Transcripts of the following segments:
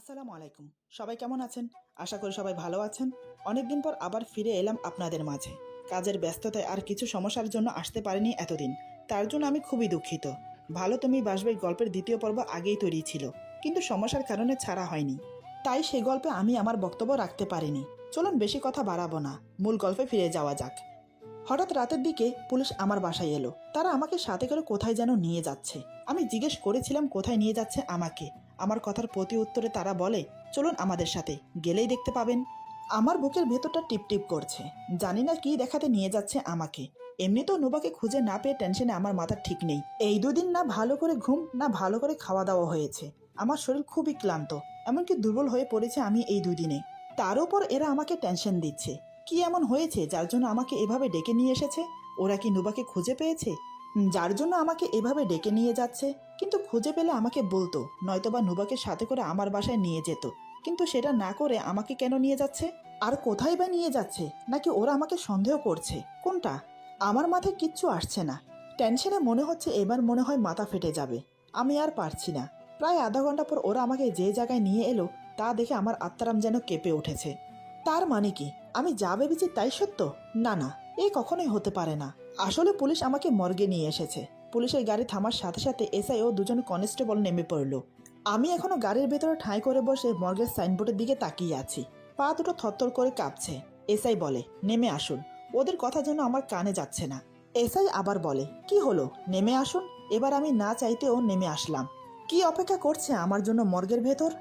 আসসালামু আলাইকুম। সবাই কেমন আছেন? আশা করি সবাই ভালো আছেন। অনেকদিন পর আবার ফিরে এলাম আপনাদের মাঝে। কাজের ব্যস্ততায় আর কিছু সমস্যার জন্য আসতে পারিনি এতদিন। তার জন্য আমি খুবই দুঃখিত। ভালো তুমি বাসবে গল্পের দ্বিতীয় পর্ব আগেই তৈরি ছিল, কিন্তু সমস্যার কারণে ছাড়া হয়নি। তাই সেই গল্পে আমি আমার বক্তব্য রাখতে পারিনি। চলুন বেশি কথা বাড়াবো না, মূল গল্পে ফিরে যাওয়া যাক। হঠাৎ রাতের দিকে পুলিশ আমার বাসায় এলো। তারা আমাকে সাথে করে কোথায় যেন নিয়ে যাচ্ছে। আমি জিজ্ঞেস করেছিলাম কোথায় নিয়ে যাচ্ছে আমাকে। আমার কথার প্রতি উত্তরে তারা বলে, চলুন আমাদের সাথে, গেলেই দেখতে পাবেন। আমার বুকের ভেতরটা টিপটিপ করছে। জানি না কি দেখাতে নিয়ে যাচ্ছে আমাকে। এমনিতেও নুবাকে খুঁজে না পেয়ে টেনশনে আমার মাথা ঠিক নেই। এই দুদিন না ভালো করে ঘুম না ভালো করে খাওয়া দাওয়া হয়েছে। আমার শরীর খুবই ক্লান্ত, এমনকি দুর্বল হয়ে পড়েছে আমি এই দুদিনে। তার উপর এরা আমাকে টেনশন দিচ্ছে। কি এমন হয়েছে যার জন্য আমাকে এভাবে ডেকে নিয়ে এসেছে? ওরা কি নুবাকে খুঁজে পেয়েছে, যার জন্য আমাকে এভাবে ডেকে নিয়ে যাচ্ছে? কিন্তু খুঁজে পেলে আমাকে বলতো, নয়তোবা নুবাকে সাথে করে আমার বাসায় নিয়ে যেত। কিন্তু সেটা না করে আমাকে কেন নিয়ে যাচ্ছে? আর কোথায় বা নিয়ে যাচ্ছে? নাকি ওরা আমাকে সন্দেহ করছে? কোনটা? আমার মাথায় কিচ্ছু আসছে না। টেনশনে মনে হচ্ছে এবার মনে হয় মাথা ফেটে যাবে। আমি আর পারছি না। প্রায় আধা ঘন্টা পর ওরা আমাকে যে জায়গায় নিয়ে এলো তা দেখে আমার আত্মারাম যেন কেঁপে উঠেছে। তার মানে কি আমি যা ভেবেছি তাই সত্য? না না, এ কখনোই হতে পারে না। আসলে পুলিশ আমাকে মর্গে নিয়ে এসেছে। পুলিশের গাড়ি থামার সাথে সাথে এসআই ও দুজন কনস্টেবল নেমে পড়ল। আমি এখনো গাড়ির ভেতরে ঠাঁই করে বসে মর্গের সাইনবোর্ডের দিকে তাকিয়ে আছি। পা দুটো থরথর করে কাঁপছে। এসআই বলে, নেমে আসুন। ওদের কথা যেন আমার কানে যাচ্ছে না। এসআই আবার বলে, কি হলো, নেমে আসুন। এবার আমি না চাইতেও নেমে আসলাম। কি অপেক্ষা করছে আমার জন্য মর্গের ভেতর?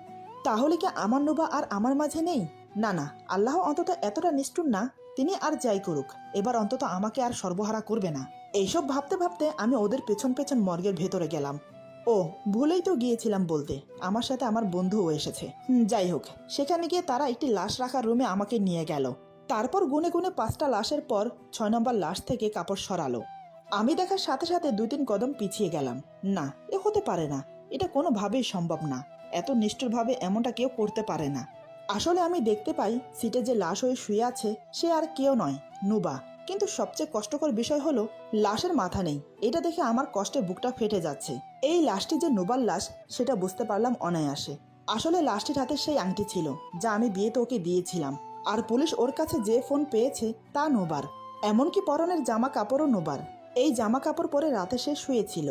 তাহলে কি আমার নুবা আর আমার মাঝে নেই? না না, আল্লাহ অন্তত এতটা নিষ্ঠুর না। তিনি আর যাই করুক, এবার অন্তত আমাকে আর সর্বহারা করবে না। এইসব ভাবতে ভাবতে আমি ওদের পেছন পেছন মর্গের ভেতরে গেলাম। ও, ভুলেই তো গিয়েছিলাম বলতে, আমার সাথে আমার বন্ধুও এসেছে। যাই হোক, সেখানে গিয়ে তারা একটি লাশ রাখার রুমে আমাকে নিয়ে গেল। তারপর গুনে গুনে 5টা লাশের পর 6 নম্বর লাশ থেকে কাপড় সরালো। আমি দেখার সাথে সাথে 2-3 কদম পিছিয়ে গেলাম। না, এ হতে পারে না। এটা কোনোভাবেই সম্ভব না। এত নিষ্ঠুরভাবে এমনটা কেউ করতে পারে না। আসলে আমি দেখতে পাই সিটে যে লাশ হয়ে শুয়ে আছে সে আর কেউ নয়, নুবা। কিন্তু সবচেয়ে কষ্টকর বিষয় হলো লাশের মাথা নেই। এটা দেখে আমার কষ্টে বুকটা ফেটে যাচ্ছে। এই লাশটি যে নুবার লাশ সেটা বুঝতে পারলাম অনায়াসে। আসলে লাশটির হাতে সেই আংটি ছিল যা আমি বিয়েতে ওকে দিয়েছিলাম। আর পুলিশ ওর কাছে যে ফোন পেয়েছে তা নুবার। এমনকি পরনের জামা কাপড়ও নুবার। এই জামা কাপড় পরে রাতে সে শুয়েছিল।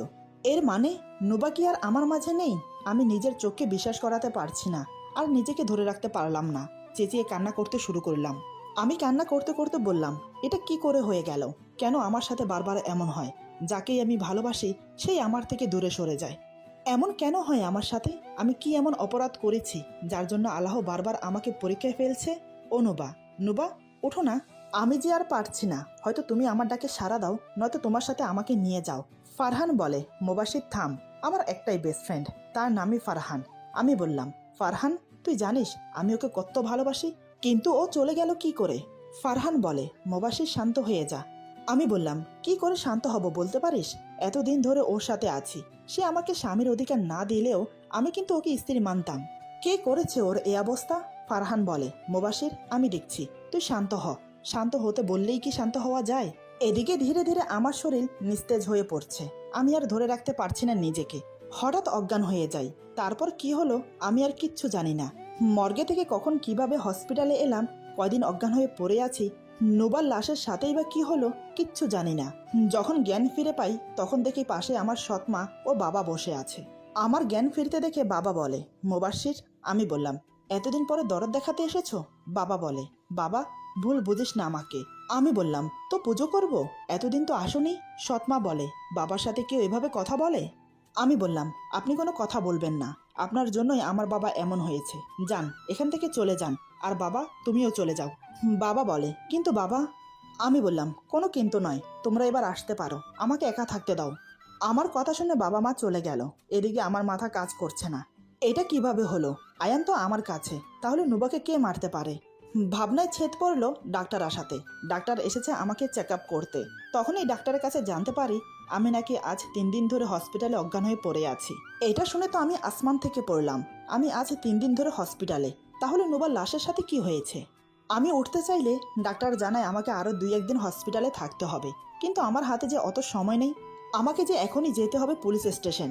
এর মানে নুবা কি আর আমার মাঝে নেই? আমি নিজের চোখকে বিশ্বাস করাতে পারছি না। আর নিজেকে ধরে রাখতে পারলাম না। চেঁচিয়ে কান্না করতে শুরু করলাম। আমি কান্না করতে করতে বললাম, এটা কি করে হয়ে গেল? কেন আমার সাথে বারবার এমন হয়? যাকেই আমি ভালোবাসি সেই আমার থেকে দূরে সরে যায়। এমন কেন হয় আমার সাথে? আমি কি এমন অপরাধ করেছি যার জন্য আল্লাহ বারবার আমাকে পরীক্ষায় ফেলছে? ও নুবা, নুবা, ওঠো না। আমি যে আর পারছি না। হয়তো তুমি আমার ডাকে সাড়া দাও, নয়তো তোমার সাথে আমাকে নিয়ে যাও। ফারহান বলে, মোবাশির থাম। আমার একটাই বেস্ট ফ্রেন্ড, তার নামই ফারহান। আমি বললাম, ফারহান, তুই জানিস আমি ওকে কত ভালোবাসি, কিন্তু ও চলে গেল কি করে? ফারহান বলে, মোবাশির শান্ত হয়ে যা। আমি বললাম, কি করে শান্ত হব বলতে পারিস? এতদিন ধরে ওর সাথে আছি। সে আমাকে স্বামীর অধিকার না দিলেও আমি কিন্তু ওকে স্ত্রী মানতাম। কে করেছে ওর এই অবস্থা? ফারহান বলে, মোবাশির, আমি দেখছি, তুই শান্ত হ। শান্ত হতে বললেই কি শান্ত হওয়া যায়? এদিকে ধীরে ধীরে আমার শরীর নিস্তেজ হয়ে পড়ছে। আমি আর ধরে রাখতে পারছি না নিজেকে। হঠাৎ অজ্ঞান হয়ে যাই। তারপর কি হলো আমি আর কিচ্ছু জানি না। মর্গে থেকে কখন কিভাবে হসপিটালে এলাম, কয়দিন অজ্ঞান হয়ে পড়ে আছি, নুবার লাশের সাথেই বা কি হলো কিচ্ছু জানি না। যখন জ্ঞান ফিরে পাই তখন দেখি পাশে আমার সৎমা ও বাবা বসে আছে। আমার জ্ঞান ফিরতে দেখে বাবা বলে, মোবাশির। আমি বললাম, এতদিন পরে দরদ দেখাতে এসেছো? বাবা বলে, বাবা, ভুল বুঝিস না আমাকে। আমি বললাম, তো পুজো করব, এতদিন তো আসোনি। সৎমা বলে, বাবার সাথে কেউ এভাবে কথা বলে? আমি বললাম, আপনি কোনো কথা বলবেন না। আপনার জন্যই আমার বাবা এমন হয়েছে। যান, এখান থেকে চলে যান। আর বাবা, তুমিও চলে যাও। বাবা বলে, কিন্তু বাবা। আমি বললাম, কোনো কিন্তু নয়, তোমরা এবার আসতে পারো, আমাকে একা থাকতে দাও। আমার কথা শুনে বাবা মা চলে গেল। এদিকে আমার মাথা কাজ করছে না। এটা কিভাবে হলো? আয়ান তো আমার কাছে, তাহলে নুবাকে কে মারতে পারে? ভাবনায় ছেদ পড়লো ডাক্তার আসাতে। ডাক্তার এসেছে আমাকে চেক আপ করতে। তখনই ডাক্তারের কাছে জানতে পারি আমি নাকি আজ 3 দিন ধরে হসপিটালে অজ্ঞান হয়ে পড়ে আছি। এটা শুনে তো আমি আসমান থেকে পড়লাম। আমি আজ 3 দিন ধরে হসপিটালে, তাহলে নুবার লাশের সাথে কি হয়েছে? আমি উঠতে চাইলে ডাক্তার জানায় আমাকে আরও 2-1 দিন হসপিটালে থাকতে হবে। কিন্তু আমার হাতে যে অত সময় নেই। আমাকে যে এখনই যেতে হবে পুলিশ স্টেশন।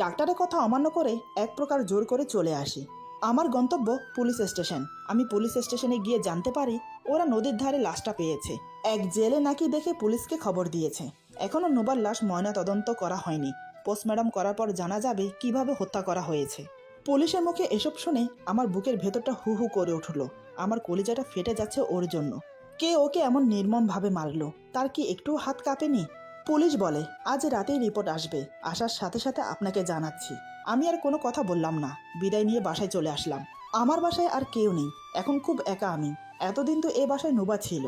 ডাক্তারের কথা অমান্য করে এক প্রকার জোর করে চলে আসি। আমার গন্তব্য পুলিশ স্টেশন। আমি পুলিশ স্টেশনে গিয়ে জানতে পারি ওরা নদীর ধারে লাশটা পেয়েছে। এক জেলে নাকি দেখে পুলিশকে খবর দিয়েছে। এখনো নোবার লাশ ময়না তদন্ত করা হয়নি। পোস্টমর্টম করার পর জানা যাবে কিভাবে হত্যা করা হয়েছে। পুলিশের মুখে এসব শুনে আমার বুকের ভেতরটা হু হু করে উঠল। আমার কলিজাটা ফেটে যাচ্ছে ওর জন্য। কে ওকে এমন নির্মমভাবে মারলো? তার কি একটু হাত কাঁপেনি? পুলিশ বলে আজ রাতেই রিপোর্ট আসবে, আসার সাথে সাথে আপনাকে জানাচ্ছি। আমি আর কোনো কথা বললাম না, বিদায় নিয়ে বাসায় চলে আসলাম। আমার বাসায় আর কেউ নেই, এখন খুব একা আমি। এতদিন তো এ বাসায় নুবা ছিল,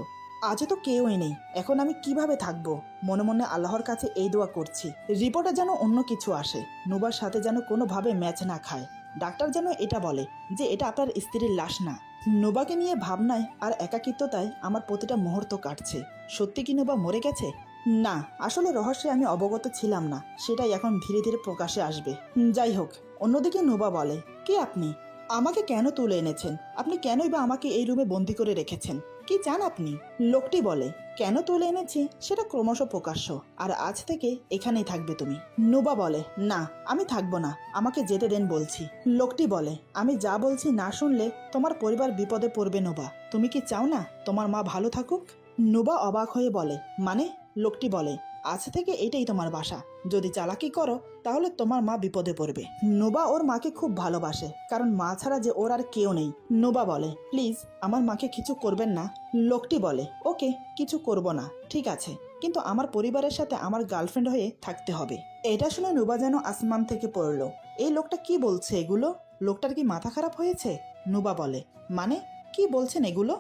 আজও তো কেউই নেই। এখন আমি কিভাবে থাকবো? মনে মনে আল্লাহর কাছে এই দোয়া করছি, রিপোর্টে যেন অন্য কিছু আসে, নুবার সাথে যেন কোনোভাবে ম্যাচ না খায়। ডাক্তার যেন এটা বলে যে এটা আপনার স্ত্রীর লাশ না। নোবাকে নিয়ে ভাবনায় আর একাকিত্বতায় আমার প্রতিটা মুহূর্ত কাটছে। সত্যি কি নোবা মরে গেছে? না, আসলে রহস্যে আমি অবগত ছিলাম না, সেটাই এখন ধীরে ধীরে প্রকাশে আসবে। যাই হোক, অন্যদিকে নোবা বলে, কে আপনি? আমাকে কেন তুলে এনেছেন? আপনি কেনই বা আমাকে এই রুমে বন্দি করে রেখেছেন? কি চান আপনি? লোকটি বলে, কেন তুলে এনেছি সেটা ক্রমশ প্রকাশ্য, আর আজ থেকে এখানেই থাকবে তুমি। নোবা বলে, না আমি থাকবো না, আমাকে যেতে দেন বলছি। লোকটি বলে, আমি যা বলছি না শুনলে তোমার পরিবার বিপদে পড়বে নোবা। তুমি কি চাও না তোমার মা ভালো থাকুক? নোবা অবাক হয়ে বলে, মানে? লোকটি বলে, আজ থেকে এটাই তোমার বাসা, যদি চালাকি করো তাহলে তোমার মা বিপদে পড়বে। নোবা ওর মাকে খুব ভালোবাসে, কারণ মা ছাড়া যে ওর আর কেউ নেই। নোবা বলে, প্লিজ আমার মাকে কিছু করবেন না। লোকটি বলে, ওকে, কিছু করব না, ঠিক আছে, কিন্তু আমার পরিবারের সাথে আমার গার্লফ্রেন্ড হয়ে থাকতে হবে। এটা শুনে নোবা যেন আসমান থেকে পড়ল। এই লোকটা কি বলছে এগুলো? লোকটার কি মাথা খারাপ হয়েছে? নোবা বলে, মানে কি বলছেন এগুলো?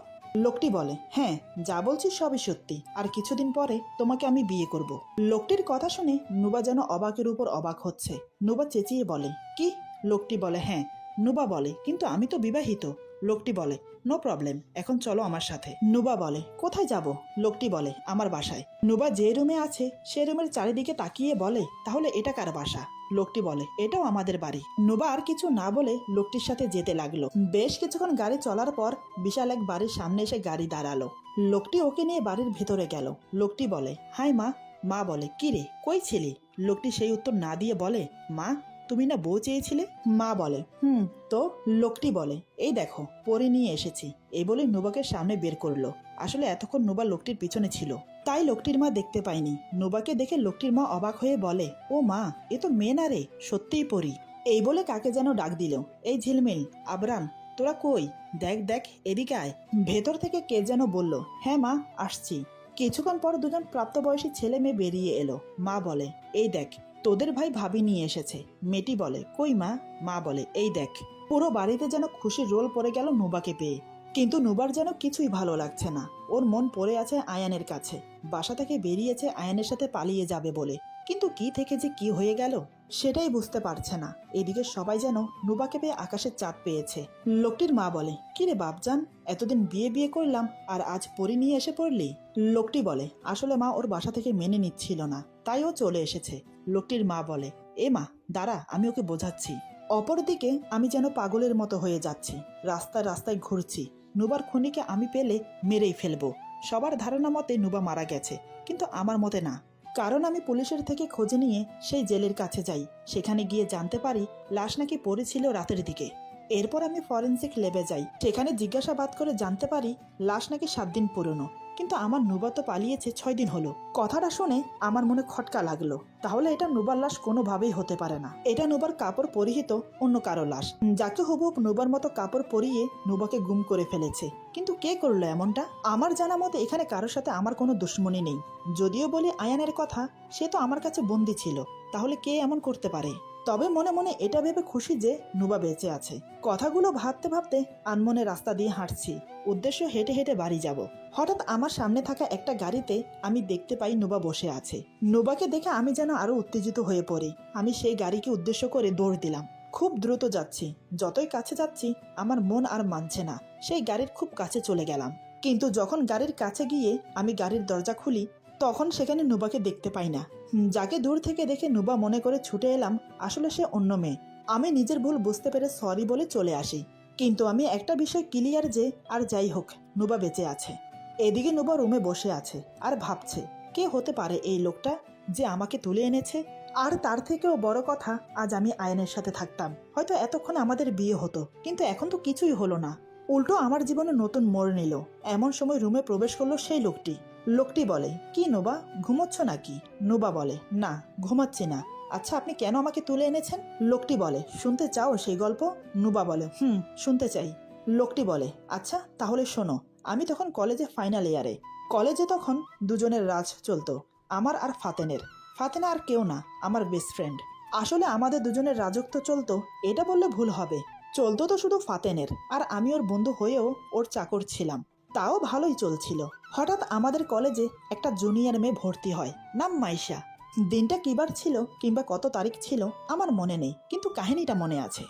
লোকটি বলে, হ্যাঁ, যা বলছি সবই সত্যি, আর কিছুদিন পরে তোমাকে আমি বিয়ে করব। লোকটির কথা শুনে নুবা যেন অবাকের উপর অবাক হচ্ছে। নুবা চেঁচিয়ে বলে, কি? লোকটি বলে, হ্যাঁ। নুবা বলে, কিন্তু আমি তো বিবাহিত। লোকটি বলে, নো প্রবলেম, এখন চলো আমার সাথে। নুবা বলে, কোথায় যাব? লোকটি বলে, আমার বাসায়। নুবা যে রুমে আছে সে রুমের চারিদিকে তাকিয়ে বলে, তাহলে এটা কার বাসা? লোকটি বলে, এটাও আমাদের বাড়ি। নুবা আর কিছু না বলে লোকটির সাথে যেতে লাগলো। বেশ কিছুক্ষণ গাড়ি চলার পর বিশাল এক বাড়ির সামনে এসে গাড়ি দাঁড়ালো। লোকটি ওকে নিয়ে বাড়ির ভেতরে গেল। লোকটি বলে, হাই মা। মা বলে, কি রে, কই ছিলি? লোকটি সেই উত্তর না দিয়ে বলে, মা তুমি না বউ চেয়েছিলে? মা বলে, তো? লোকটি বলে, এই দেখো পরে নিয়ে এসেছি। এই বলে নুবাকে সামনে বের করলো। আসলে এতক্ষণ নুবা লোকটির পিছনে ছিল, তাই লোকটির মা দেখতে পায়নি। নুবাকে দেখে লোকটির মা অবাক হয়ে বলে, ও মা, এ তো মেয়ে না রে, সত্যিই পরি। এই বলে কাকে যেন ডাক দিল, এই ঝিলমিল, আবরাম, তোরা কই? দেখ দেখ, এদিকে আয়। ভেতর থেকে কে যেন বলল, হ্যাঁ মা, আসছি। কিছুক্ষণ পর দুজন প্রাপ্তবয়সী ছেলে মেয়ে বেরিয়ে এলো। মা বলে, এই দেখ তোদের ভাই ভাবি নিয়ে এসেছে। মেয়েটি বলে, কই মা? মা বলে, এই দেখ। পুরো বাড়িতে যেন খুশির রোল পড়ে গেল নুবাকে পেয়ে। কিন্তু নুবার যেন কিছুই ভালো লাগছে না। ওর মন পড়ে আছে আয়ানের কাছে। বাসা থেকে বেরিয়েছে আয়ানের সাথে পালিয়ে যাবে বলে, কিন্তু কি থেকে যে কি হয়ে গেল সেটাই বুঝতে পারছে না। এদিকে সবাই যেন নুবাকে পেয়ে আকাশের চাঁদ পেয়েছে। লোকটির মা বলে, কি রে বাপজান, এতদিন বিয়ে বিয়ে করলাম আর আজ পরি নিয়ে এসে পড়লি? লোকটি বলে, আসলে মা ওর বাসা থেকে মেনে নিচ্ছিল না, তাই ও চলে এসেছে। লোকটির মা বলে, এ মা দাঁড়া, আমি ওকে বোঝাচ্ছি। অপরদিকে আমি যেন পাগলের মতো হয়ে যাচ্ছি, রাস্তায় রাস্তায় ঘুরছি। নুবার খুনিকে আমি পেলে মেরেই ফেলবো। সবার ধারণা মতে নুবা মারা গেছে, কিন্তু আমার মতে না। কারণ আমি পুলিশের থেকে খোঁজ নিয়ে সেই জেলের কাছে যাই। সেখানে গিয়ে জানতে পারি লাশ নাকি পড়েছিল রাতের দিকে। এরপর আমি ফরেন্সিক ল্যাবে যাই। সেখানে জিজ্ঞাসাবাদ করে জানতে পারি লাশ নাকি 7 দিন পুরনো, কিন্তু আমার নুবা তো পালিয়েছে 6 দিন হলো। কথাটা শুনে আমার মনে খটকা লাগলো। তাহলে এটা নুবার লাশ কোনোভাবেই হতে পারে না। এটা নুবার কাপড় পরিহিত অন্য কারো লাশ, যাকে হুবহুব নুবার মতো কাপড় পরিয়ে নুবাকে গুম করে ফেলেছে। কিন্তু কে করলো এমনটা? আমার জানা মতে এখানে কারোর সাথে আমার কোনো দুশ্মনী নেই। যদিও বলি আয়ানের কথা, সে তো আমার কাছে বন্দি ছিল, তাহলে কে এমন করতে পারে? তবে মনে মনে এটা ভেবে খুশি যে নুবা বেঁচে আছে। কথাগুলো ভাবতে ভাবতে আনমনে রাস্তা দিয়ে হাঁটছি, উদ্দেশ্য হেঁটে হেঁটে বাড়ি যাব। হঠাৎ আমার সামনে থাকা একটা গাড়িতে আমি দেখতে পাই নুবা বসে আছে। নুবাকে দেখে আমি যেন আরো উত্তেজিত হয়ে পড়ি। আমি সেই গাড়িকে উদ্দেশ্য করে দৌড় দিলাম। খুব দ্রুত যাচ্ছি, যতই কাছে যাচ্ছি আমার মন আর মানছে না। সেই গাড়ির খুব কাছে চলে গেলাম, কিন্তু যখন গাড়ির কাছে গিয়ে আমি গাড়ির দরজা খুলি, তখন সেখানে নুবাকে দেখতে পাই না। যাকে দূর থেকে দেখে নুবা মনে করে ছুটে এলাম, আসলে সে অন্য মেয়ে। আমি নিজের ভুল বুঝতে পেরে সরি বলে চলে আসি। কিন্তু আমি একটা বিষয় ক্লিয়ার যে, আর যাই হোক, নুবা বেঁচে আছে। এদিকে নুবা রুমে বসে আছে আর ভাবছে, কে হতে পারে এই লোকটা যে আমাকে তুলে এনেছে। আর তার থেকেও বড় কথা, আজ আমি আয়নের সাথে থাকতাম, হয়তো এতক্ষণ আমাদের বিয়ে হতো, কিন্তু এখন তো কিছুই হলো না। উল্টো আমার জীবনে নতুন মোড় নিল। এমন সময় রুমে প্রবেশ করলো সেই লোকটি। লোকটি বলে, কি নুবা, ঘুমোচ্ছ নাকি? নুবা বলে, না, ঘুমাচ্ছি না। আচ্ছা, আপনি কেন আমাকে তুলে এনেছেন? লোকটি বলে, শুনতে চাও সেই গল্প? নুবা বলে, শুনতে চাই। লোকটি বলে, আচ্ছা তাহলে শোনো। আমি তখন কলেজে ফাইনাল ইয়ারে। কলেজে তখন দুজনের রাজ চলতো, আমার আর ফাতেনের। ফাতেনা আর কেউ না, আমার বেস্ট ফ্রেন্ড। আসলে আমাদের দুজনের রাজত্ব চলতো, এটা বললে ভুল হবে। চলতো তো শুধু ফাতেনের, আর আমি ওর বন্ধু হয়েও ওর চাকর ছিলাম। তাও ভালোই চলছিল। হঠাৎ আমাদের কলেজে একটা জুনিয়র মেয়ে ভর্তি হয়, নাম মাইশা। দিনটা কিবার ছিল কিংবা কত তারিখ ছিল আমার মনে নেই, কিন্তু কাহিনীটা মনে আছে।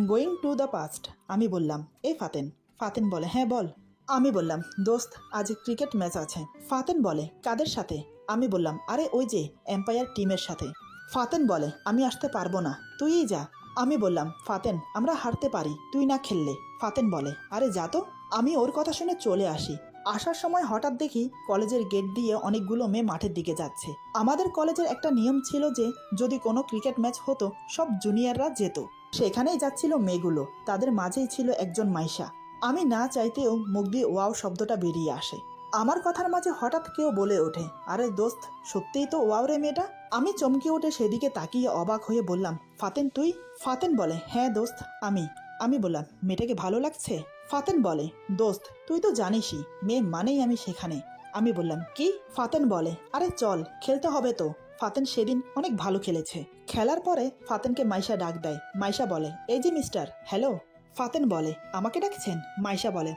Going to the past. আমি বললাম, এই ফাতেন। ফাতেন বলে, হ্যাঁ বল। আমি বললাম, দোস্ত, আজ ক্রিকেট ম্যাচ আছে। ফাতেন বলে, কাদের সাথে? আমি বললাম, আরে ওই যে এম্পায়ার টিমের সাথে। ফাতেন বলে, আমি আসতে পারবো না, তুইই যা। আমি বললাম, ফাতেন, আমরা হারতে পারি তুই না খেললে। ফাতেন বলে, আরে যা তো। আমি ওর কথা শুনে চলে আসি। আসার সময় হঠাৎ দেখি কলেজের গেট দিয়ে অনেকগুলো মেয়ে মাঠের দিকে যাচ্ছে। আমাদের কলেজের একটা নিয়ম ছিল যে যদি কোনো ক্রিকেট ম্যাচ হতো সব জুনিয়ররা যেত। সেখানেই যাচ্ছিল মেয়েগুলো, তাদের মাঝেই ছিল একজন মাইশা। আমি না চাইতেও মুখ দিয়ে ওয়াও শব্দটা বেরিয়ে আসে। আমার কথার মাঝে হঠাৎ কেউ বলে ওঠে, আরে দোস্ত, সত্যিই তো ওয়াও রে মেয়েটা। আমি চমকে উঠে সেদিকে তাকিয়ে অবাক হয়ে বললাম, ফাতেন তুই? ফাতেন বলে, হ্যাঁ দোস্ত, আমি। আমি বললাম, মেয়েটাকে ভালো লাগছে? ফাতেন বলে, দোস্ত তুই তো জানিসই, মেয়ে মানেই আমি সেখানে। আমি বললাম, কি? ফাতেন বলে, আরে চল, খেলতে হবে তো। ফাতেন সেদিন অনেক ভালো খেলেছে। খেলার পরে ফাতেনকে মাইশা ডাক দেয়। মাইশা বলে, এই যে মিস্টার, হ্যালো। ফাতেন বলে, আমাকে ডাকছেন? মাইশা বলে,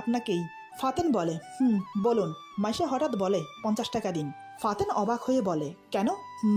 আপনাকেই। ফাতেন বলে, বলুন। মাইশা হঠাৎ বলে, 50 টাকা দিন। ফাতেন অবাক হয়ে বলে, কেন?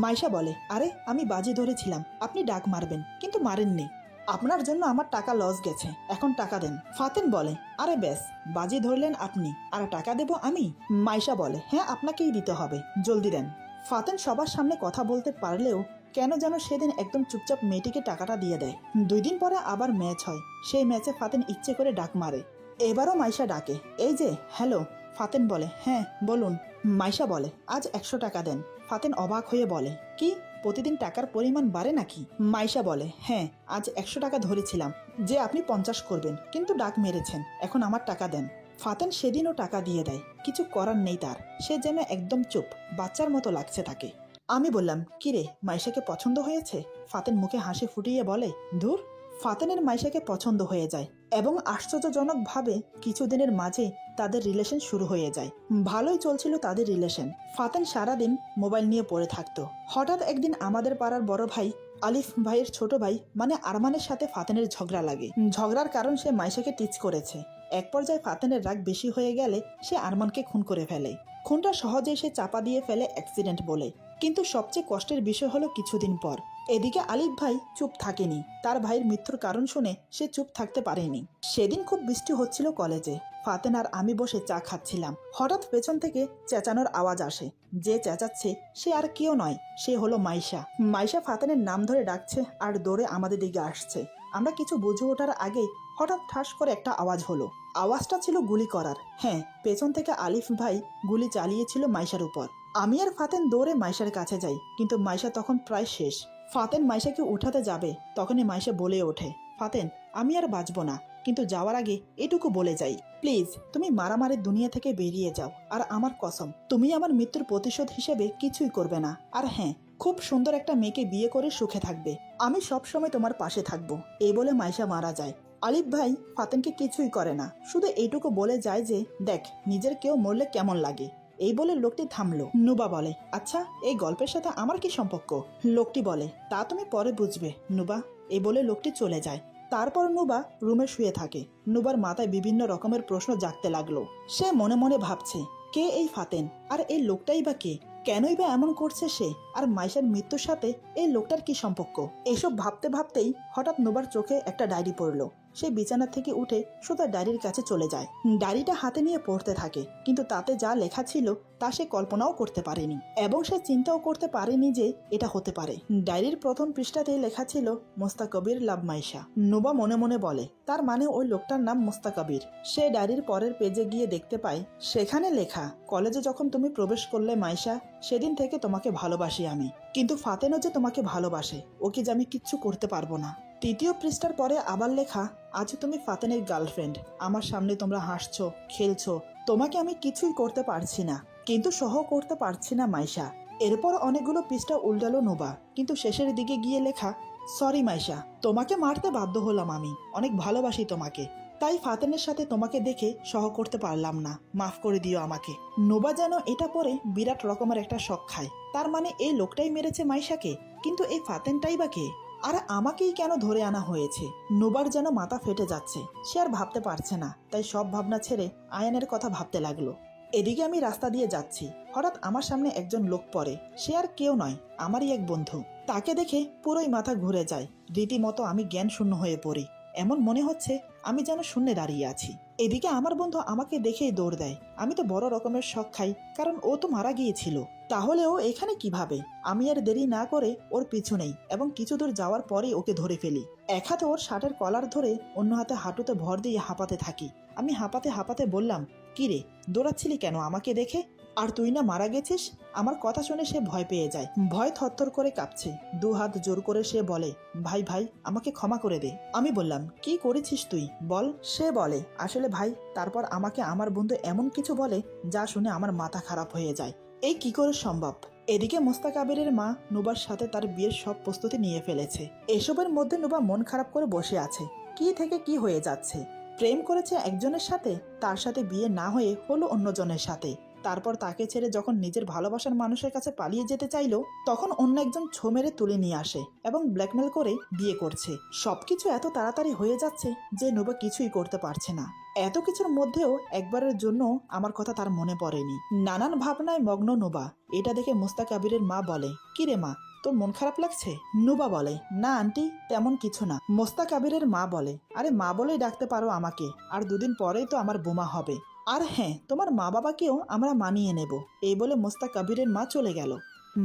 মাইশা বলে, আরে আমি বাজি ধরেছিলাম আপনি ডাক মারবেন, কিন্তু মারেননি। আপনার জন্য আমার টাকা লস গেছে, এখন টাকা দেন। ফাতেন বলে, আরে ব্যাস, বাজি ধরলেন আপনি, আর টাকা দেব আমি? মাইশা বলে, হ্যাঁ আপনাকেই দিতে হবে, জলদি দেন। ফাতেন সবার সামনে কথা বলতে পারলেও কেন যেন সেদিন একদম চুপচাপ মেয়েটিকে টাকাটা দিয়ে দেয়। 2 দিন পরে আবার ম্যাচ হয়। সেই ম্যাচে ফাতেন ইচ্ছে করে ডাক মারে। এবারও মাইশা ডাকে, এই যে, হ্যালো। ফাতেন বলে, হ্যাঁ বলুন। মাইশা বলে, আজ 100 টাকা দেন। ফাতেন অবাক হয়ে বলে, কি, প্রতিদিন টাকার পরিমাণ বাড়ে নাকি? মাইশা বলে, হ্যাঁ, আজ 100 টাকা ধরেছিলাম যে আপনি 50 করবেন, কিন্তু ডাক মেরেছেন, এখন আমার টাকা দেন। ফাতেন সেদিনও টাকা দিয়ে দেয়। কিছু করার নেই তার, সে যেন একদম চুপ, বাচ্চার মতো লাগছে তাকে। আমি বললাম, কিরে, মাইশাকে পছন্দ হয়েছে? ফাতেন মুখে হাসি ফুটিয়ে বলে, ধুর। ফাতেনের মাইশাকে পছন্দ হয়ে যায় এবং আশ্চর্যজনকভাবে কিছুদিনের মাঝে তাদের রিলেশন শুরু হয়ে যায়। ভালোই চলছিল তাদের রিলেশন। ফাতেন সারাদিন মোবাইল নিয়ে পড়ে থাকতো। হঠাৎ একদিন আমাদের পাড়ার বড় ভাই আলিফ ভাইয়ের ছোট ভাই মানে আরমানের সাথে ফাতেনের ঝগড়া লাগে। ঝগড়ার কারণ সে মাইশাকে টিচ করেছে। এক পর্যায়ে ফাতেনের রাগ বেশি হয়ে গেলে সে আরমানকে খুন করে ফেলে। খুনটা সহজেই সে চাপা দিয়ে ফেলে অ্যাক্সিডেন্ট বলে। কিন্তু সবচেয়ে কষ্টের বিষয় হলো কিছুদিন পর এদিকে আলিফ ভাই চুপ থাকেনি। তার ভাইয়ের মৃত্যুর কারণ শুনে সে চুপ থাকতে পারেনি। সেদিন খুব বৃষ্টি হচ্ছিল কলেজে। ফাতেন আর আমি বসে চা খাচ্ছিলাম। হঠাৎ পেছন থেকে চেঁচানোর আওয়াজ আসে। যে চেঁচাচ্ছে সে আর কেউ নয়, সে হলো মাইশা। মাইশা ফাতেনের নাম ধরে ডাকছে আর দৌড়ে আমাদের দিকে আসছে। আমরা কিছু বুঝে ওঠার আগেই হঠাৎ ঠাস করে একটা আওয়াজ হলো। আওয়াজটা ছিল গুলি করার। হ্যাঁ, পেছন থেকে আলিফ ভাই গুলি চালিয়েছিল মাইশার উপর। আমি আর ফাতেন দৌড়ে মাইশার কাছে যাই, কিন্তু মাইশা তখন প্রায় শেষ। ফাতেন মাইশাকে উঠাতে যাবে, তখনই মাইশা বলে ওঠে, ফাতেন, আমি আর বাঁচবো না, কিন্তু যাওয়ার আগে এটুকু বলে যাই, প্লিজ তুমি মারামারির দুনিয়া থেকে বেরিয়ে যাও। আর আমার কসম, তুমি আমার মৃত্যুর প্রতিশোধ হিসেবে কিছুই করবে না। আর হ্যাঁ, খুব সুন্দর একটা মেয়েকে বিয়ে করে সুখে থাকবে। আমি সবসময় তোমার পাশে থাকবো। এই বলে মাইশা মারা যায়। আলিফ ভাই ফাতেনকে কিছুই করে না, শুধু এইটুকু বলে যায় যে, দেখ নিজের কেউ মরলে কেমন লাগে। এই বলে লোকটি থামলো। নুবা বলে, আচ্ছা এই গল্পের সাথে আমার কি সম্পর্ক? লোকটি বলে, তা তুমি পরে বুঝবে নুবা। এই বলে লোকটি চলে যায়। তারপর নুবা রুমে শুয়ে থাকে। নুবার মাথায় বিভিন্ন রকমের প্রশ্ন জাগতে লাগলো। সে মনে মনে ভাবছে, কে এই ফাতেন, আর এই লোকটাই বা কে? কেনই বা এমন করছে সে? আর মাইশার মৃত্যুর সাথে এই লোকটার কি সম্পর্ক? এসব ভাবতে ভাবতেই হঠাৎ নুবার চোখে একটা ডায়েরি পড়লো। সে বিছানা থেকে উঠে সোজা ডায়েরির কাছে চলে যায়। ডায়েরিটা হাতে নিয়ে পড়তে থাকে, কিন্তু তাতে যা লেখা ছিল তা সে কল্পনাও করতে পারেনি এবং সে চিন্তাও করতে পারেনি যে এটা হতে পারে। ডায়েরির প্রথম পৃষ্ঠাতেই লেখা ছিল মোস্তাকবির লাভ মাইশা। নুবা মনে মনে বলে, তার মানে ওই লোকটার নাম মোস্তাকবির। সে ডায়েরির পরের পেজে গিয়ে দেখতে পায় সেখানে লেখা, কলেজে যখন তুমি প্রবেশ করলে মাইশা, সেদিন থেকে তোমাকে ভালোবাসি আমি, কিন্তু ফাতেনও যে তোমাকে ভালোবাসে, ওকে যে আমি কিচ্ছু করতে পারবো না। তৃতীয় পৃষ্ঠার পরে আবার লেখা, আজ তুমি ফাতেনের গার্লফ্রেন্ড, আমার সামনে তোমরা হাসছো, খেলছো, তোমাকে আমি কিছুই করতে পারছি না, কিন্তু সহ করতে পারছি না মাইশা। এরপর অনেকগুলো পৃষ্ঠা উল্টালো নোবা, কিন্তু শেষের দিকে গিয়ে লেখা, সরি মাইশা, তোমাকে মারতে বাধ্য হলাম, আমি অনেক ভালোবাসি তোমাকে, তাই ফাতেনের সাথে তোমাকে দেখে সহ করতে পারলাম না, মাফ করে দিও আমাকে। নোবা যেন এটা পরে বিরাট রকমের একটা শক খায়। তার মানে এই লোকটাই মেরেছে মাইশাকে, কিন্তু এই ফাতেনটাই বা কে? আর আমাকেই কেন ধরে আনা হয়েছে? নোবার যেন মাথা ফেটে যাচ্ছে, সে আর ভাবতে পারছে না, তাই সব ভাবনা ছেড়ে আয়ানের কথা ভাবতে লাগলো। এদিকে আমি রাস্তা দিয়ে যাচ্ছি, হঠাৎ আমার সামনে একজন লোক পড়ে। সে আর কেউ নয়, আমারই এক বন্ধু। তাকে দেখে পুরোই মাথা ঘুরে যায়, রীতিমতো আমি জ্ঞান শূন্য হয়ে পড়ি। এমন মনে হচ্ছে আমি যেন শূন্যে দাঁড়িয়ে আছি। এদিকে আমার বন্ধু আমাকে দেখেই দৌড় দেয়। আমি তো বড় রকমের শক খাই, কারণ ও তো মারা গিয়েছিল। তাহলে ও এখানে কিভাবে? আমি আর দেরি না করে ওর পিছু নেই এবং কিছু দূর যাওয়ার পরেই ওকে ধরে ফেলি। এক হাতে ওর শার্টের কলার ধরে অন্য হাতে হাঁটুতে ভর দিয়ে হাঁপাতে থাকি। আমি হাঁপাতে হাঁপাতে বললাম, কি রে, দৌড়াচ্ছিলি কেন আমাকে দেখে? আর তুই না মারা গেছিস? আমার কথা শুনে সে ভয় পেয়ে যায়, ভয় থরথর করে কাঁপছে। দু হাত জোর করে সে বলে, ভাই ভাই, আমাকে ক্ষমা করে দে। আমি বললাম, কি করেছিস তুই বল? সে বলে, আসলে ভাই, তারপর আমাকে আমার বন্ধু এমন কিছু বলে যা শুনে আমার মাথা খারাপ হয়ে যায়। এই কি করে সম্ভব? এদিকে মোস্তাকাবিরের মা নুবার সাথে তার বিয়ের সব প্রস্তুতি নিয়ে ফেলেছে। এসবের মধ্যে নুবা মন খারাপ করে বসে আছে। কি থেকে কি হয়ে যাচ্ছে। প্রেম করেছে একজনের সাথে, তার সাথে বিয়ে না হয়ে হলো অন্যজনের সাথে। তারপর তাকে ছেড়ে যখন নিজের ভালোবাসার মানুষের কাছে পালিয়ে যেতে চাইলো, তখন অন্য একজন ছো মেরে তুলে নিয়ে আসে এবং ব্ল্যাকমেল করে বিয়ে করছে। সবকিছু এত তাড়াতাড়ি হয়ে যাচ্ছে যে নুবা কিছুই করতে পারছে না। এত কিছুর মধ্যেও একবারের জন্য আমার কথা তার মনে পড়েনি। নানান ভাবনায় মগ্ন নুবা। এটা দেখে মোস্তাকাবিরের মা বলে, কি রে মা, তোর মন খারাপ লাগছে? নুবা বলে, না আন্টি, তেমন কিছু না। মোস্তাকাবিরের মা বলে, আরে মা বলেই ডাকতে পারো আমাকে, আর দুদিন পরেই তো আমার বোমা হবে। আর হ্যাঁ, তোমার মা বাবাকেও আমরা মানিয়ে নেব। এই বলে মোস্তাকাবিরের মা চলে গেল।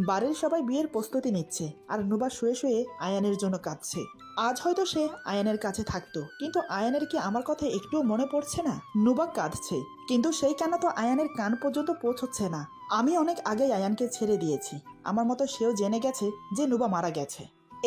বাড়ির সবাই বিয়ের প্রস্তুতি নিচ্ছে, আর নুবা শুয়ে শুয়ে আয়ানের জন্য কাঁদছে। আজ হয়তো সে আয়ানের কাছে থাকতো, কিন্তু আয়ানের কি আমার কথা একটুও মনে পড়ছে না? নুবা কাঁদছে, কিন্তু সেই কান্না তো আয়ানের কান পর্যন্ত পৌঁছচ্ছে না। আমি অনেক আগেই আয়ানকে ছেড়ে দিয়েছি। আমার মতো সেও জেনে গেছে যে নুবা মারা গেছে।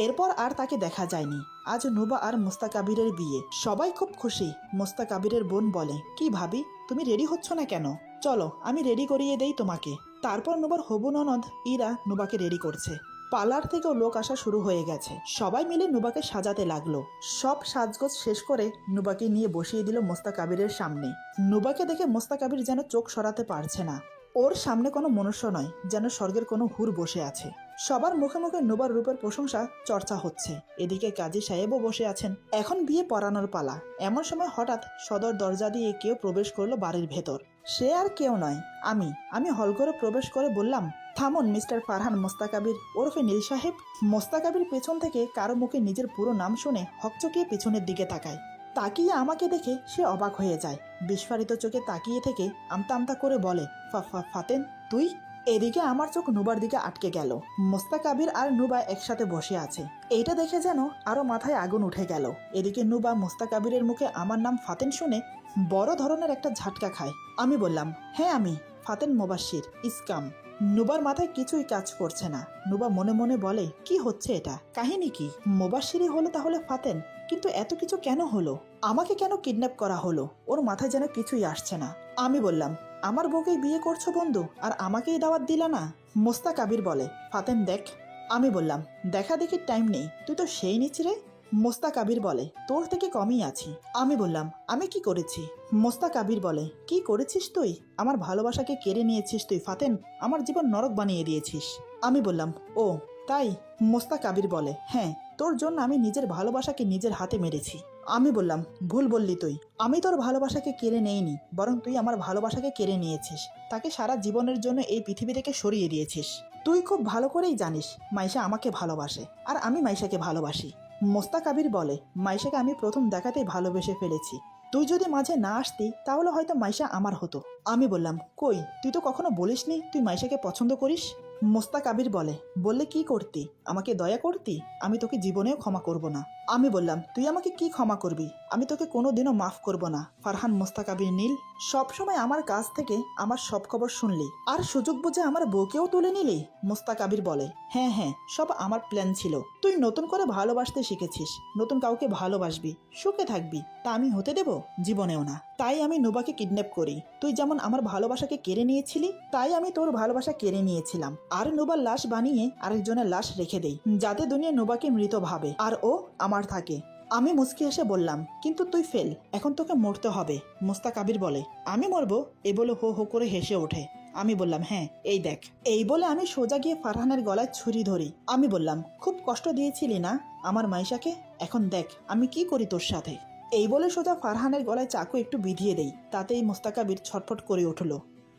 এরপর আর তাকে দেখা যায়নি। আজ নুবা আর মোস্তাকাবিরের বিয়ে, সবাই খুব খুশি। মোস্তাকাবিরের বোন বলে, কি ভাবি, তুমি রেডি হচ্ছ না কেন? চলো আমি রেডি করিয়ে দেই তোমাকে। তারপর নুবার হবু ননদ ইরা নুবাকে রেডি করছে। পার্লার থেকেও লোক আসা শুরু হয়ে গেছে। সবাই মিলে নুবাকে সাজাতে লাগলো। সব সাজগোজ শেষ করে নুবাকে নিয়ে বসিয়ে দিল মোস্তাকাবিরের সামনে। নুবাকে দেখে মোস্তাকাবির যেন চোখ সরাতে পারছে না। ওর সামনে কোনো মনুষ্য নয়, যেন স্বর্গের কোনো হুর বসে আছে। সবার মুখে মুখে নুবার রূপের প্রশংসা চর্চা হচ্ছে। এদিকে কাজী সাহেবও বসে আছেন। এখন বিয়ে পড়ানোর পালা। এমন সময় হঠাৎ সদর দরজা দিয়ে কেউ প্রবেশ করলো বাড়ির ভেতর। সে আর কেউ নয়, আমি হলঘরে প্রবেশ করে বললাম, থামুন মিস্টার ফারহান মোস্তাকাবির ওরফে নীল সাহেব। মোস্তাকাবির পেছন থেকে কারো মুখে নিজের পুরো নাম শুনে হকচকিয়ে পেছনের দিকে তাকায়। তাকিয়ে আমাকে দেখে সে অবাক হয়ে যায়। বিস্ফারিত চোখে তাকিয়ে থেকে আমতা আমতা করে বলে, ফাতেন তুই? এদিকে আমার চোখ নুবার দিকে আটকে গেল। মোস্তাকাবির আর নুবা একসাথে বসে আছে। এইটা দেখে যেন আরো মাথায় আগুন উঠে গেল। এদিকে নুবা মোস্তাকাবিরের মুখে আমার নাম ফাতেন শুনে বড় ধরনের একটা ঝাটকা খায়। আমি বললাম, হ্যাঁ আমি ফাতেন মোবাশ্বির ইসকাম। নুবার মাথায় কিছুই কাজ করছে না। নুবা মনে মনে বলে, কি হচ্ছে এটা, কাহিনী কি? মোবাশ্বিরই হলো তাহলে ফাতেন, কিন্তু এত কিছু কেন হলো? আমাকে কেন কিডন্যাপ করা হলো? ওর মাথায় যেন কিছুই আসছে না। আমি বললাম, আমার বউকেই বিয়ে করছো বন্ধু, আর আমাকেই দাওয়াত দিলা না? মোস্তাকাবির বলে, ফাতেন দেখ। আমি বললাম, দেখা দেখি টাইম নেই, তুই তো সেই নিচ্ছি রে। মোস্তাকাবির বলে, তোর থেকে কমই আছি। আমি বললাম, আমি কি করেছি? মোস্তাকাবির বলে, কি করেছিস তুই? আমার ভালোবাসাকে কেড়ে নিয়েছিস তুই ফাতেন, আমার জীবন নরক বানিয়ে দিয়েছিস। আমি বললাম, ও তাই? মোস্তাকাবির বলে, হ্যাঁ, তোর জন্য আমি নিজের ভালোবাসাকে নিজের হাতে মেরেছি। আমি বললাম, ভুল বললি তুই। আমি তোর ভালোবাসাকে কেড়ে নেইনি, বরং তুই আমার ভালোবাসাকে কেড়ে নিয়েছিস। তাকে সারা জীবনের জন্য এই পৃথিবী থেকে সরিয়ে দিয়েছিস। তুই খুব ভালো করেই জানিস মাইশা আমাকে ভালোবাসে, আর আমি মাইশাকে ভালোবাসি। মোস্তাক আবির বলে, মাইশাকে আমি প্রথম দেখাতেই ভালোবেসে ফেলেছি। তুই যদি মাঝে না আসতি তাহলে হয়তো মাইশা আমার হতো। আমি বললাম, কই, তুই তো কখনো বলিসনি তুই মাইশাকে পছন্দ করিস। মোস্তাক আবির বলে, বললে কি করতি, আমাকে দয়া করতি, আমি তোকে জীবনেও ক্ষমা করব না। আমি বললাম, তুই আমাকে কি ক্ষমা করবি, আমি তোকে কোনোদিনও মাফ করব না। ফারহান মোস্তাক আবির নীল, সবসময় আমার কাছ থেকে আমার সব খবর শুনলি, আর সুযোগ বুঝে আমার বউকেও তুলে নিলি। মোস্তাক আবির বলে, হ্যাঁ হ্যাঁ, সব আমার প্ল্যান ছিল। তুই নতুন করে ভালোবাসতে শিখেছিস, নতুন কাউকে ভালোবাসবি, সুখে থাকবি, তা আমি হতে দেব জীবনেও না। তাই আমি নুবাকে কিডন্যাপ করি। তুই যেমন আমার ভালোবাসাকে কেড়ে নিয়েছিলি, তাই আমি তোর ভালোবাসা কেড়ে নিয়েছিলাম, আর নুবার লাশ বানিয়ে আরেকজনের লাশ রেখে দেই, যাতে দুনিয়া নুবাকে মৃত ভাবে আর ও আমার থাকে। আমি মুচকি এসে বললাম, কিন্তু তুই ফেল, এখন তোকে মরতে হবে। মোস্তাক আবির বলে, আমি মরবো? এ বলে হো হো করে হেসে ওঠে। আমি বললাম, হ্যাঁ এই দেখ। এই বলে আমি সোজা গিয়ে ফারহানের গলায় ছুরি ধরি। আমি বললাম, খুব কষ্ট দিয়েছিলি না আমার মাইশাকে, এখন দেখ আমি কি করি তোর সাথে। এই বলে সোজা ফারহানের গলায় চাকু একটু বিধিয়ে দেই, তাতেই মোস্তাক আবির ছটফট করে উঠল।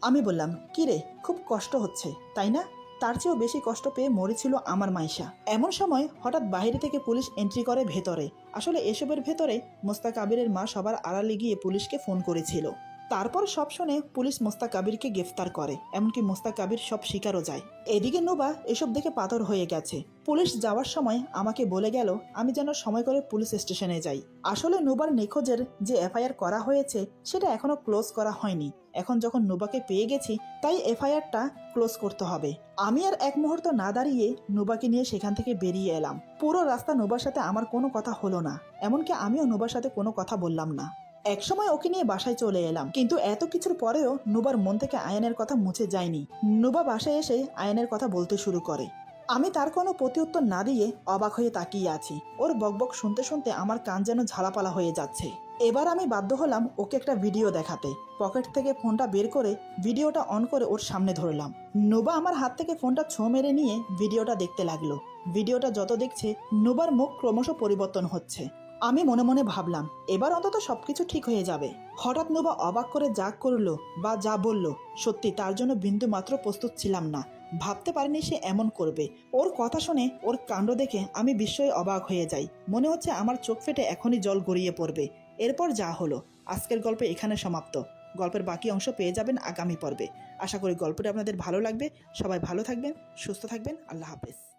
আমি বললাম, কি রে, খুব কষ্ট হচ্ছে তাই না? তার চেয়েও বেশি কষ্ট পেয়ে মরেছিল আমার মাইশা। এমন সময় হঠাৎ বাইরে থেকে পুলিশ এন্ট্রি করে ভেতরে। আসলে এসবের ভেতরে মোস্তাক আবিরের মা সবার আড়ালে গিয়ে পুলিশকে ফোন করেছিল। তারপর সব শুনে পুলিশ মোস্তাক আবিরকে গ্রেফতার করে, এমনকি মোস্তাক আবির সব স্বীকারও যায়। এদিকে নোবা এসব দেখে পাথর হয়ে গেছে। পুলিশ যাওয়ার সময় আমাকে বলে গেল আমি যেন সময় করে পুলিশ স্টেশনে যাই। আসলে নোবার নিখোঁজের যে এফআইআর করা হয়েছে সেটা এখনো ক্লোজ করা হয়নি। এখন যখন নোবাকে পেয়ে গেছি তাই এফআইআরটা ক্লোজ করতে হবে। আমি আর এক মুহূর্ত না দাঁড়িয়ে নোবাকে নিয়ে সেখান থেকে বেরিয়ে এলাম। পুরো রাস্তা নোবার সাথে আমার কোনো কথা হলো না, এমনকি আমিও নোবার সাথে কোনো কথা বললাম না। একসময় ওকে নিয়ে বাসায় চলে এলাম, কিন্তু এত কিছুর পরেও নুবার মন থেকে আয়ানের কথা মুছে যায়নি। নুবা বাসায় এসে আয়ানের কথা বলতে শুরু করে। আমি তার কোনো প্রতিউত্তর না দিয়ে অবাক হয়ে তাকিয়ে আছি। ওর বকবক শুনতে শুনতে আমার কান যেন ঝালাপালা হয়ে যাচ্ছে। এবার আমি বাধ্য হলাম ওকে একটা ভিডিও দেখাতে। পকেট থেকে ফোনটা বের করে ভিডিওটা অন করে ওর সামনে ধরলাম। নুবা আমার হাত থেকে ফোনটা ছোঁ মেরে নিয়ে ভিডিওটা দেখতে লাগলো। ভিডিওটা যত দেখছে নুবার মুখ ক্রমশ পরিবর্তন হচ্ছে। আমি মনে মনে ভাবলাম এবার অন্তত সবকিছু ঠিক হয়ে যাবে। হঠাৎ নোবা অবাক করে যা করলো বা যা বলল, সত্যি তার জন্য বিন্দু মাত্র প্রস্তুত ছিলাম না। ভাবতে পারিনি সে এমন করবে। ওর কথা শুনে, ওর কাণ্ড দেখে আমি বিস্ময়ে অবাক হয়ে যাই। মনে হচ্ছে আমার চোখ ফেটে এখনই জল গড়িয়ে পড়বে। এরপর যা হলো, আজকের গল্প এখানে সমাপ্ত। গল্পের বাকি অংশ পেয়ে যাবেন আগামী পর্বে। আশা করি গল্পটা আপনাদের ভালো লাগবে। সবাই ভালো থাকবেন, সুস্থ থাকবেন। আল্লাহ হাফেজ।